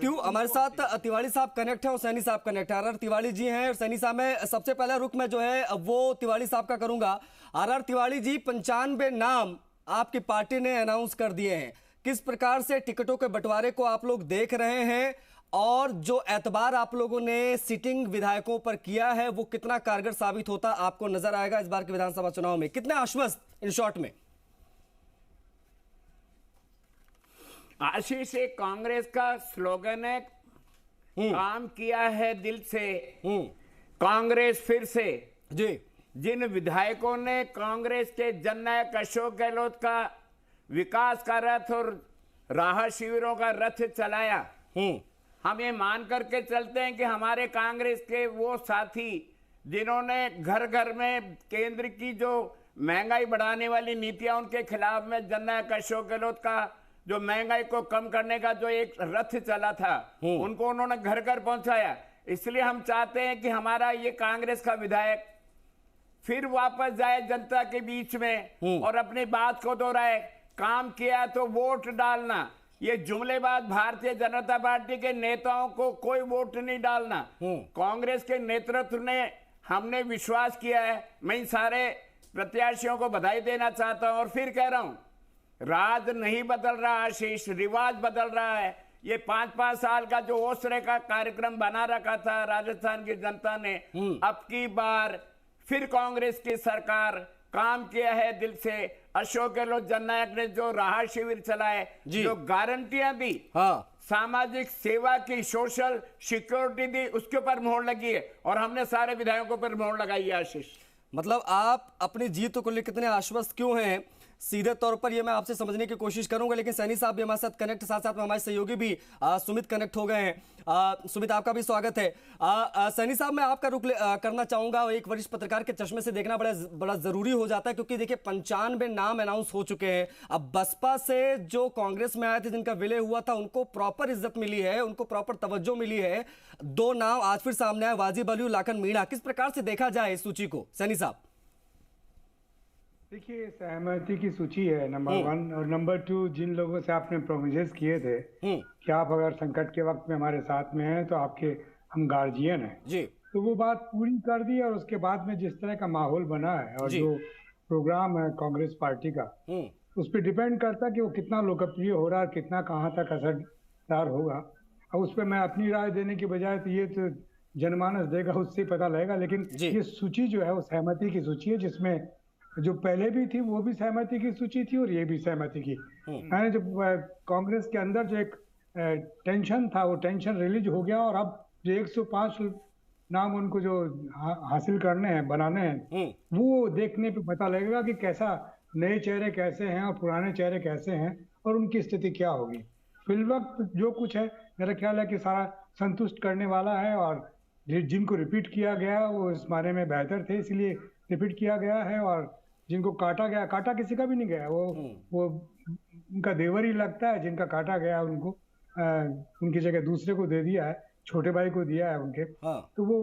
क्यों हमारे साथ तिवारी साहब कनेक्ट है और सैनी साहब कनेक्ट है। आर तिवारी जी हैं और सैनी साहब में सबसे पहला रुख मैं जो है वो तिवारी साहब का करूंगा। आर तिवारी जी, 95 नाम आपकी पार्टी ने अनाउंस कर दिए हैं। किस प्रकार से टिकटों के बंटवारे को आप लोग देख रहे हैं और जो एतबार आप लोगों ने सिटिंग विधायकों पर किया है वो कितना कारगर साबित होता आपको नजर आएगा इस बार के विधानसभा चुनाव में? कितने आश्वस्त इन शॉर्ट में? आशीष, एक कांग्रेस का स्लोगन है, काम किया है दिल से कांग्रेस फिर से। जी, जिन विधायकों ने कांग्रेस के जननायक अशोक गहलोत का विकास का रथ और राहत शिविरों का रथ चलाया, हम ये मान करके चलते हैं कि हमारे कांग्रेस के वो साथी जिन्होंने घर घर में केंद्र की जो महंगाई बढ़ाने वाली नीतियां उनके खिलाफ में जननायक अशोक गहलोत का जो महंगाई को कम करने का जो एक रथ चला था उनको उन्होंने घर घर पहुंचाया। इसलिए हम चाहते हैं कि हमारा ये कांग्रेस का विधायक फिर वापस जाए जनता के बीच में और अपनी बात को दोहराए। काम किया तो वोट डालना, ये जुमलेबाज भारतीय जनता पार्टी के नेताओं को कोई वोट नहीं डालना। कांग्रेस के नेतृत्व ने हमने विश्वास किया है। मैं इन सारे प्रत्याशियों को बधाई देना चाहता हूं और फिर कह रहा हूं, राज नहीं बदल रहा आशीष, रिवाज बदल रहा है। ये 5-5 साल का जो ओसरे का कार्यक्रम बना रखा था राजस्थान की जनता ने, अब की बार फिर कांग्रेस की सरकार काम किया है दिल से। अशोक गहलोत जननायक ने जो राहत शिविर चलाए, जो गारंटियां दी, सामाजिक सेवा की, सोशल सिक्योरिटी दी, उसके ऊपर मोहर लगी है और हमने सारे विधायकों पर मोहर लगाई है। आशीष, मतलब आप अपनी जीत को लेकर कितने आश्वस्त क्यों हैं, सीधे तौर पर ये मैं आपसे समझने की कोशिश करूंगा। लेकिन सैनी साहब भी हमारे साथ कनेक्ट, साथ साथ में हमारे सहयोगी भी सुमित कनेक्ट हो गए हैं। सुमित, आपका भी स्वागत है। सैनी साहब, मैं आपका रुख करना चाहूंगा। एक वरिष्ठ पत्रकार के चश्मे से देखना बड़ा जरूरी हो जाता है, क्योंकि देखिए 95 नाम अनाउंस हो चुके हैं। अब बसपा से जो कांग्रेस में आए थे, जिनका विलय हुआ था, उनको प्रॉपर इज्जत मिली है, उनको प्रॉपर तवज्जो मिली है। 2 नाम आज फिर सामने आए, वाजिब अली, लाखन मीणा। किस प्रकार से देखा जाए इस सूची को, सैनी साहब? देखिए, सहमति की सूची है नंबर 1, और नंबर 2, जिन लोगों से आपने प्रोमिस किए थे कि आप अगर संकट के वक्त में हमारे साथ में हैं तो आपके हम गार्जियन हैं जी, तो वो बात पूरी कर दी। और उसके बाद में जिस तरह का माहौल बना है और जो प्रोग्राम है कांग्रेस पार्टी का, उस पर डिपेंड करता है कि वो कितना लोकप्रिय हो रहा है, कितना कहाँ तक असरदार होगा। और उस पर मैं अपनी राय देने की बजाय तो ये तो जनमानस देगा, उससे पता लगेगा। लेकिन ये सूची जो है वो सहमति की सूची है, जिसमें जो पहले भी थी वो भी सहमति की सूची थी और ये भी सहमति की। मैंने जो कांग्रेस के अंदर जो एक टेंशन था, वो टेंशन रिलीज हो गया। और अब जो 105 नाम उनको जो हासिल करने हैं, बनाने हैं, वो देखने पे पता लगेगा कि कैसा नए चेहरे कैसे हैं और पुराने चेहरे कैसे हैं और उनकी स्थिति क्या होगी। फिलवक्त जो कुछ है, मेरा ख्याल है कि सारा संतुष्ट करने वाला है। और जिनको रिपीट किया गया वो इस मायने में बेहतर थे, इसलिए रिपीट किया गया है। और जिनको काटा गया, काटा किसी का भी नहीं गया, वो उनका देवर ही लगता है। जिनका काटा गया उनको उनकी जगह दूसरे को दे दिया है, छोटे भाई को दिया है उनके। तो वो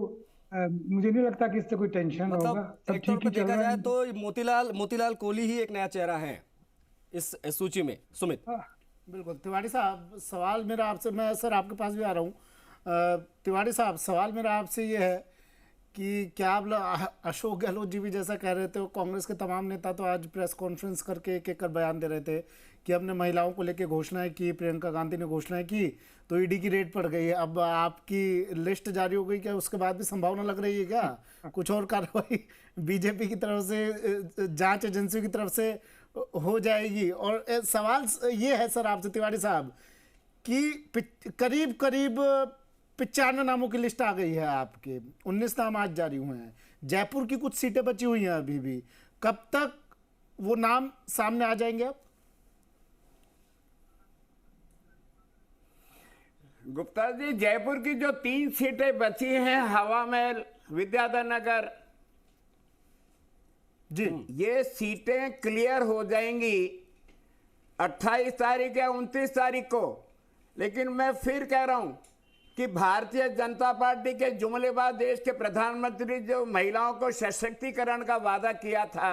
मुझे नहीं लगता कि इससे कोई टेंशन होगा। एक तौर पर देखा जाए तो मोतीलाल कोहली ही एक नया चेहरा है इस सूची में। सुमित? बिल्कुल तिवारी साहब, सवाल मेरा आपसे, मैं सर आपके पास भी आ रहा हूँ। तिवारी साहब, सवाल मेरा आपसे ये है कि क्या आप अशोक गहलोत जी भी जैसा कह रहे थे, कांग्रेस के तमाम नेता तो आज प्रेस कॉन्फ्रेंस करके एक एक कर बयान दे रहे थे कि हमने महिलाओं को लेकर घोषणाएं की, प्रियंका गांधी ने घोषणाएं की तो ईडी की रेड पड़ गई है। अब आपकी लिस्ट जारी हो गई, क्या उसके बाद भी संभावना लग रही है क्या कुछ और कार्रवाई बीजेपी की तरफ से, जांच एजेंसी की तरफ से हो जाएगी? और सवाल ये है सर आपसे तिवारी साहब कि करीब करीब 95 नामों की लिस्ट आ गई है आपके, 19 नाम आज जारी हुए हैं। जयपुर की कुछ सीटें बची हुई हैं अभी भी, कब तक वो नाम सामने आ जाएंगे? अब गुप्ता जी, जयपुर की जो 3 सीटें बची हैं, हवा महल, विद्याधर नगर जी, ये सीटें क्लियर हो जाएंगी 28 तारीख या 29 तारीख को। लेकिन मैं फिर कह रहा हूं कि भारतीय जनता पार्टी के जुमलेबाज देश के प्रधानमंत्री जो महिलाओं को सशक्तिकरण का वादा किया था,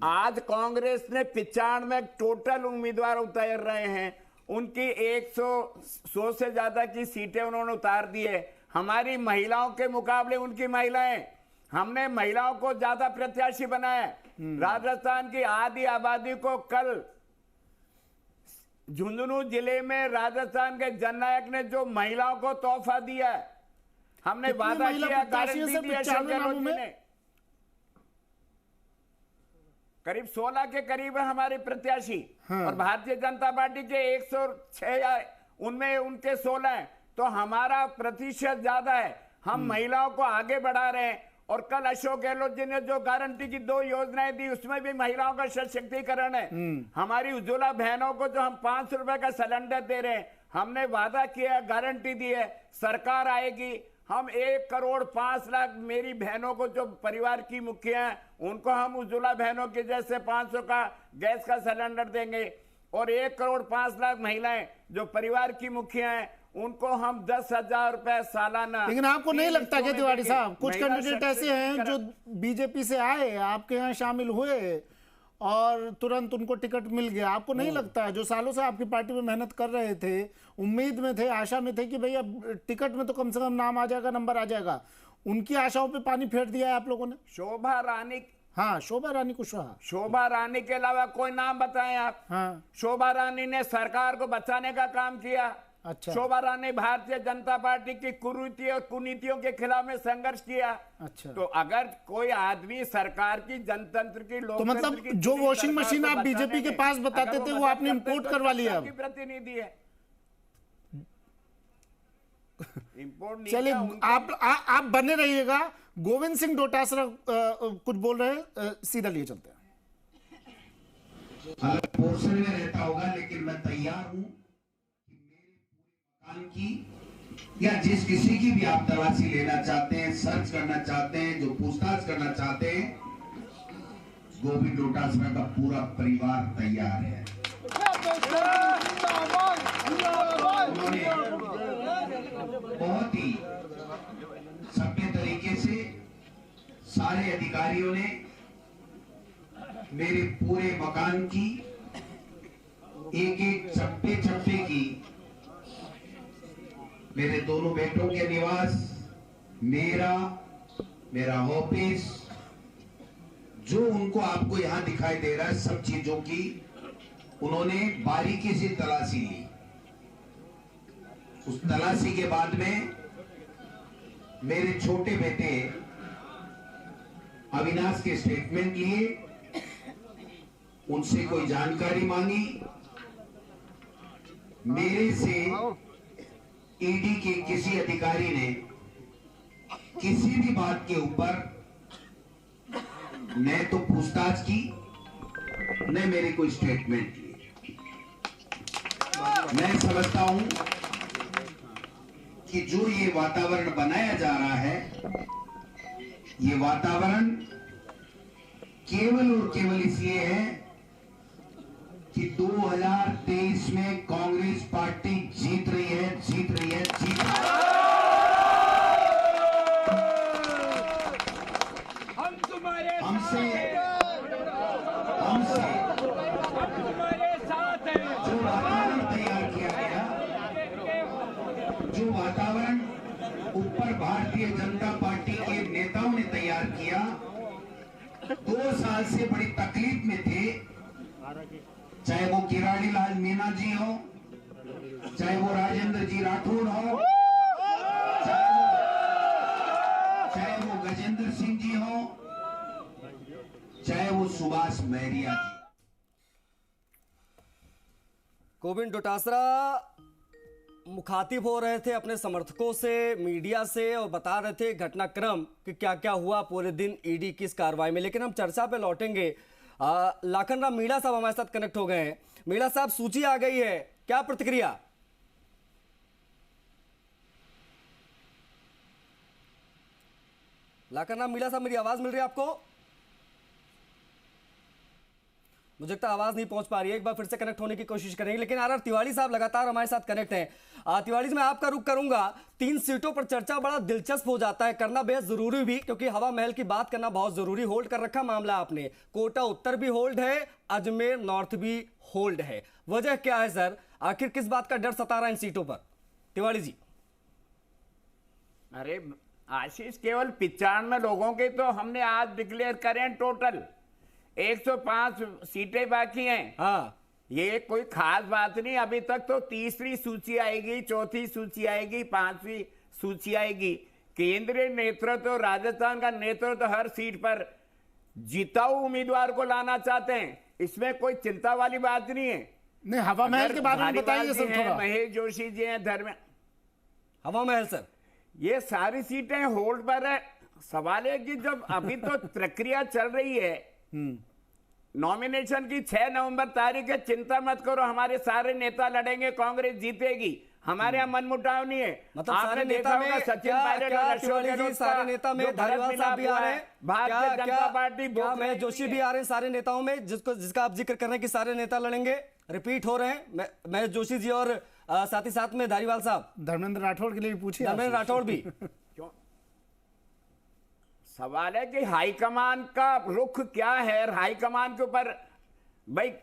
आज कांग्रेस ने 95 टोटल उम्मीदवार उतार रहे हैं उनकी 100 से ज्यादा की सीटें उन्होंने उतार दी है। हमारी महिलाओं के मुकाबले उनकी महिलाएं, हमने महिलाओं को ज्यादा प्रत्याशी बनाया। राजस्थान की आधी आबादी को कल झुंझुनू जिले में राजस्थान के जननायक ने जो महिलाओं को तोहफा दिया है, हमने वादा किया, गारंटी दी अशोक गहलोत जी ने। करीब 16 के करीब है हमारे प्रत्याशी। हाँ। और भारतीय जनता पार्टी के 106 उनमें उनके 16 हैं, तो हमारा प्रतिशत ज्यादा है। हम महिलाओं को आगे बढ़ा रहे हैं। और कल अशोक गहलोत जी ने जो गारंटी की 2 योजनाएं दी, उसमें भी महिलाओं का सशक्तिकरण है। हमारी उज्ज्वला बहनों को जो हम 500 रुपए का सिलेंडर दे रहे हैं, हमने वादा किया, गारंटी दी है, सरकार आएगी, हम 1,05,00,000 मेरी बहनों को जो परिवार की मुखिया हैं, उनको हम उज्ज्वला बहनों के जैसे 500 का गैस का सिलेंडर देंगे। और 1,05,00,000 महिलाएं जो परिवार की मुखिया हैं, उनको हम 10,000 रुपए सालाना। लेकिन आपको नहीं लगता कि तिवारी साहब, कुछ कैंडिडेट ऐसे हैं जो बीजेपी से आए, आपके यहाँ शामिल हुए और तुरंत उनको टिकट मिल गया, आपको नहीं लगता जो सालों से आपकी पार्टी में मेहनत कर रहे थे, उम्मीद में थे, आशा में थे कि भैया टिकट में तो कम से कम नाम आ जाएगा, नंबर आ जाएगा, उनकी आशाओं पे पानी फेर दिया है आप लोगों ने? शोभा रानी, हाँ, शोभा रानी कुशवाहा। शोभा रानी के अलावा कोई नाम बताएं आप? हाँ। शोभा रानी ने सरकार को बचाने का काम किया। अच्छा। शोभा रानी भारतीय जनता पार्टी की कुरीति और कुनीतियों के खिलाफ में संघर्ष किया। अच्छा। तो अगर कोई आदमी सरकार की, जनतंत्र की, तो मतलब जो वॉशिंग मशीन आप बीजेपी के पास बताते थे वो आपने इंपोर्ट करवा लिया? प्रतिनिधि है इंपोर्ट। चलिए, आप बने रहिएगा। गोविंद सिंह डोटासरा कुछ बोल रहे हैं, सीधा लिए चलते हैं। अलग पोर्शन में रहता होगा, लेकिन मैं तैयार हूं कि मेरे पूरे मकान की या जिस किसी की भी आप तलाशी लेना चाहते हैं, सर्च करना चाहते हैं, जो पूछताछ करना चाहते हैं, गोविंद डोटासरा का पूरा परिवार तैयार है। उन्होंने बहुत ही सभ्य तरीके से सारे अधिकारियों ने मेरे पूरे मकान की एक एक चप्पे चप्पे की, मेरे दोनों बेटों के निवास, मेरा ऑफिस, जो उनको आपको यहां दिखाई दे रहा है, सब चीजों की उन्होंने बारीकी से तलाशी ली। उस तलाशी के बाद में मेरे छोटे बेटे अविनाश के स्टेटमेंट लिए, उनसे कोई जानकारी मांगी, मेरे से ईडी के किसी अधिकारी ने किसी भी बात के ऊपर न तो पूछताछ की, न मेरे कोई स्टेटमेंट लिए। मैं समझता हूं कि जो ये वातावरण बनाया जा रहा है, ये वातावरण केवल और केवल इसलिए है कि 2023 में कांग्रेस पार्टी जीत रही है। हम तुम्हारे साथ हैं। जो वातावरण तैयार किया गया, जो वातावरण ऊपर भारतीय जनता पार्टी के नेताओं ने तैयार किया, 2 साल से बड़ी तकलीफ में थे, चाहे वो किराड़ी लाल मीणा जी हो, चाहे वो राजेंद्र जी राठौड़ हो, चाहे वो गजेंद्र सिंह जी हो, चाहे वो सुभाष महरिया जी। गोविंद डोटासरा मुखातिब हो रहे थे अपने समर्थकों से, मीडिया से, और बता रहे थे घटनाक्रम कि क्या क्या हुआ पूरे दिन ईडी की इस कार्रवाई में। लेकिन हम चर्चा पे लौटेंगे। लाखन राम मीणा साहब हमारे साथ कनेक्ट हो गए हैं। मीणा साहब, सूची आ गई है, क्या प्रतिक्रिया? लाखन राम मीणा साहब, मेरी आवाज मिल रही है आपको? मुझे लगता है आवाज नहीं पहुंच पा रही है, एक बार फिर से कनेक्ट होने की कोशिश करेंगे। लेकिन आर तिवारी साहब लगातार हमारे साथ कनेक्ट हैं। तिवारी जी, मैं आपका रुख करूंगा। 3 सीटों पर चर्चा बड़ा दिलचस्प हो जाता है, करना बेहद जरूरी भी, क्योंकि हवा महल की बात करना बहुत जरूरी। होल्ड कर रखा मामला आपने, कोटा उत्तर भी होल्ड है, अजमेर नॉर्थ भी होल्ड है। वजह क्या है सर? आखिर किस बात का डर सता रहा है इन सीटों पर? तिवाड़ी जी। अरे आशीष, केवल 95 लोगों के तो हमने आज डिक्लेयर करें, टोटल 105 सीटें बाकी हैं। हाँ, ये कोई खास बात नहीं। अभी तक तो तीसरी सूची आएगी, चौथी सूची आएगी, पांचवी सूची आएगी। केंद्रीय नेतृत्व, राजस्थान का नेतृत्व हर सीट पर जिताऊ उम्मीदवार को लाना चाहते हैं, इसमें कोई चिंता वाली बात नहीं है। नहीं, हवा महल के बारे में बताइए सर थोड़ा। महेश जोशी जी हैं, हवा महल सर, ये सारी सीटें होल्ड पर है। सवाल है कि जब अभी तो प्रक्रिया चल रही है नॉमिनेशन की, 6 नवंबर तारीख है, चिंता मत करो, हमारे सारे नेता लड़ेंगे, कांग्रेस जीतेगी। हमारे यहाँ मनमुटाव नहीं है। मतलब सारे नेता में सचिन पायलट और अशोक गहलोत, सारे नेता में धारीवाल साहब भी आ रहे हैं, भारतीय जनता पार्टी, महेश जोशी भी आ रहे हैं सारे नेताओं में, जिसका आप जिक्र कर रहे हैं कि सारे नेता लड़ेंगे, रिपीट हो रहे हैं महेश जोशी जी और साथ ही साथ में धारीवाल साहब। धर्मेंद्र राठौड़ के लिए भी पूछिए। धर्मेंद्र राठौड़ भी। क्यों? सवाल है कि हाईकमान का रुख क्या है। हाईकमान के ऊपर भाई,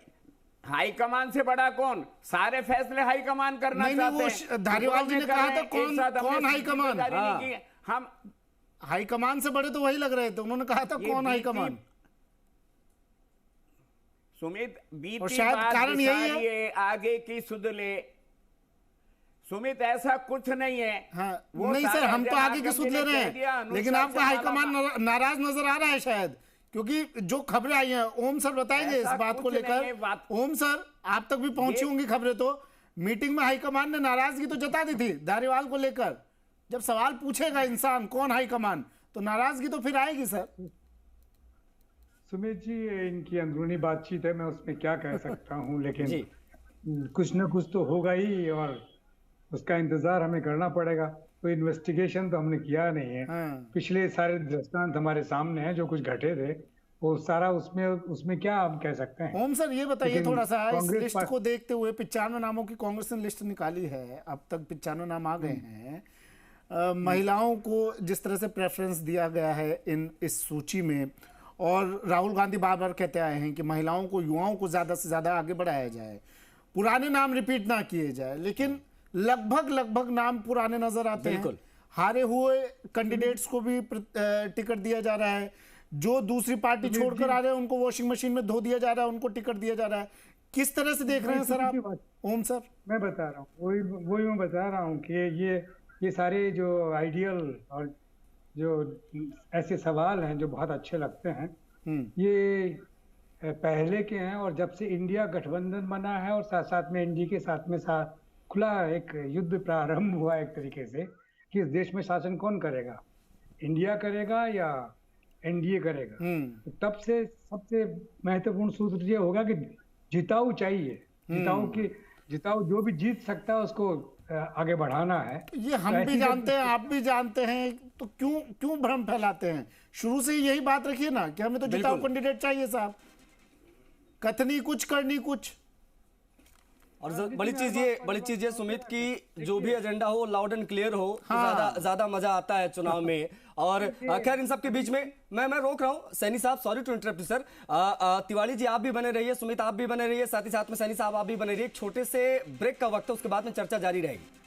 हाईकमान से बड़ा कौन? सारे फैसले हाईकमान करना चाहते हैं। धारीवाल जी ने कहा था कौन हाईकमान? हम हाईकमान से बड़े तो वही लग रहे थे, उन्होंने कहा था कौन हाईकमान। सुमित, बीती और शायद बात कारण यही है आगे की सुध ले। सुमित, ऐसा कुछ नहीं है। हाँ, नहीं सर, हम तो आगे की सुध ले रहे हैं, लेकिन आपका हाईकमान नाराज नजर आ रहा है शायद, क्योंकि जो खबरें आई हैं। ओम सर बताएंगे इस बात को लेकर। ओम सर, आप तक भी पहुंची होंगी खबरें, तो मीटिंग में हाईकमान ने नाराजगी तो जता दी थी धारीवाल को लेकर। जब सवाल पूछेगा इंसान कौन हाईकमान, तो नाराजगी तो फिर आएगी सर। सुमित जी, इनकी अंदरूनी बातचीत है, मैं उसमें क्या कह सकता हूँ, लेकिन कुछ ना कुछ तो होगा ही और उसका इंतजार हमें करना पड़ेगा। कोई इन्वेस्टिगेशन तो हमने किया नहीं है। पिछले सारे दृष्टांत हमारे सामने हैं, जो कुछ घटे थे वो सारा उसमें क्या हम कह सकते हैं। ओम सर, ये बताइए थोड़ा सा, इस लिस्ट को देखते हुए 95 नामों की कांग्रेस ने लिस्ट निकाली है, अब तक 95 नाम आ गए हैं। महिलाओं को जिस तरह से प्रेफरेंस दिया गया है इस सूची में, और राहुल गांधी बार बार कहते आए हैं कि महिलाओं को, युवाओं को ज्यादा से ज्यादा आगे बढ़ाया जाए, पुराने नाम रिपीट ना किए जाए, लेकिन लगभग नाम पुराने नजर आते हैं। हारे हुए कैंडिडेट्स को भी टिकट दिया जा रहा है, जो दूसरी पार्टी छोड़कर आ रहे हैं उनको वॉशिंग मशीन में धो दिया जा रहा है, उनको टिकट दिया जा रहा है। किस तरह से देख रहे हैं सर आप? ओम सर, मैं बता रहा हूँ, वही मैं बता रहा हूँ कि ये सारे जो आइडियल और जो ऐसे सवाल हैं जो बहुत अच्छे लगते हैं, ये पहले के हैं। और जब से इंडिया गठबंधन बना है और साथ साथ में एनडीए के साथ में खुला एक युद्ध प्रारंभ हुआ एक तरीके से कि इस देश में शासन कौन करेगा, इंडिया करेगा या एनडीए करेगा। तो तब से सबसे महत्वपूर्ण सूत्र ये होगा कि जिताऊ चाहिए, जिताऊ जो भी जीत सकता है उसको आगे बढ़ाना है। ये हम भी जानते हैं, आप भी जानते हैं, तो क्यों भ्रम फैलाते हैं? शुरू से यही बात रखिए ना कि हमें तो जिताऊ कैंडिडेट चाहिए साहब, कथनी कुछ करनी कुछ। और बड़ी चीज ये सुमित की जो भी एजेंडा हो लाउड एंड क्लियर हो, तो ज्यादा मजा आता है चुनाव में। और खैर इन सब के बीच में मैं रोक रहा हूँ Saini sahab, sorry to interrupt sir. Tiwari ji आप भी बने रहिए, सुमित आप भी बने रहिए, साथ ही साथ में सैनी साहब आप भी बने रहिए। एक छोटे से ब्रेक का वक्त है, उसके बाद में चर्चा जारी रहेगी।